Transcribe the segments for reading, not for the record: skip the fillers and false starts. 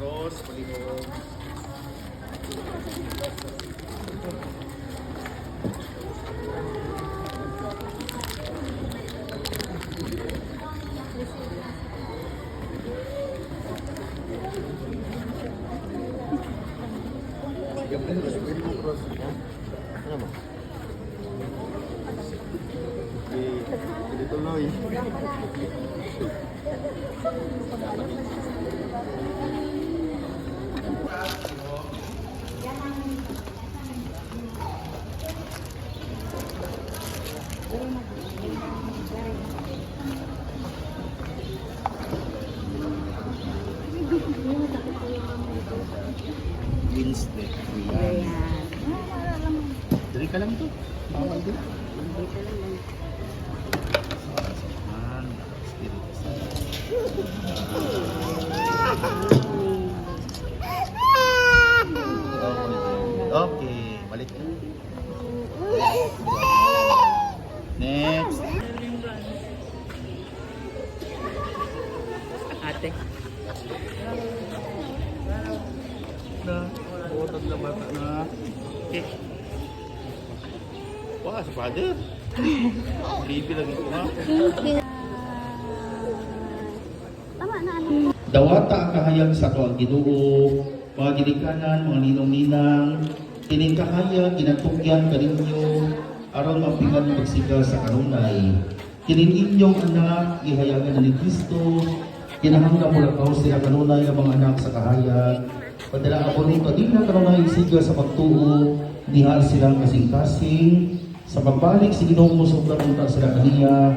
Cross, palihog. Ano ba? Hindi tuloy. Wednesday. Ayan. Dari ka lang to. Bawal din. Saan? Espiritu Santo. Okay. Balik ka. Next. Ate. Na. Utag na bata na. Okay. Wah, si Father. Bibi lagi ko ha. Tama na ano. Dawata ang kahayag sa tuwang Ginoo, mga ginikanan, mga ninong-ninang, kining kahayag, ginatugyan kaninyo, aron mapingan magsiga sa kanunay. Kining inyong anak, gihayagan na ni Kristo, kinahanglan mo lakaw sila kanunay ang mga anak sa kahayag. Padala ako nito, di na kanunay siga sa pagtuo, diha silang kasing-kasing, sa pagbalik si Ginoo mo sobrang unta sila kaniya,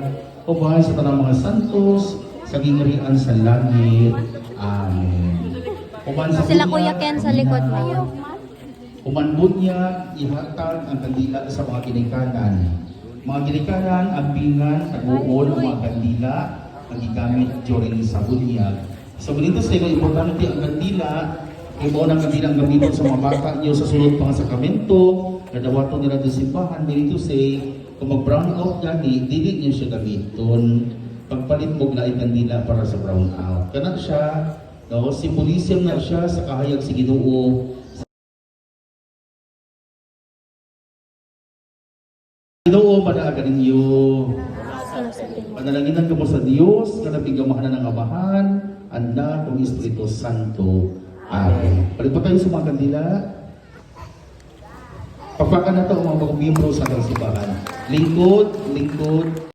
o bahay sa tanang mga santos, sa gingharian sa langit. Amen. Sila Kuya Ken sa likod mo. Umanbunya, ihatag ang kandila sa mga ginikanan. Mga ginikanan, ambingan, taguon, mga kandila, ang gigamit during sa bunyag. So, ganito sa iyo, importante ang kandila, ibo ng kandila ang gamitin sa mga bata niyo sa sunod pang sakramento, nadawato nila sa simbahan, ganito say, kung mag-brown out gani, dili niyo siya gamiton. Pagpalit mo na kandila para sa brown out. Kanak siya, no, simbolism na siya sa kahayag si Ginoo. Ginoo, manaagan ninyo. Panalanginan ka mo sa Diyos, na nabigamahan ng Amahan, Anak, ng Espiritu Santo. Amen. Palit pa tayo sa mga kandila. Pagpakan na ito ang mga miyembro sa simbahan. Lingkod, lingkod.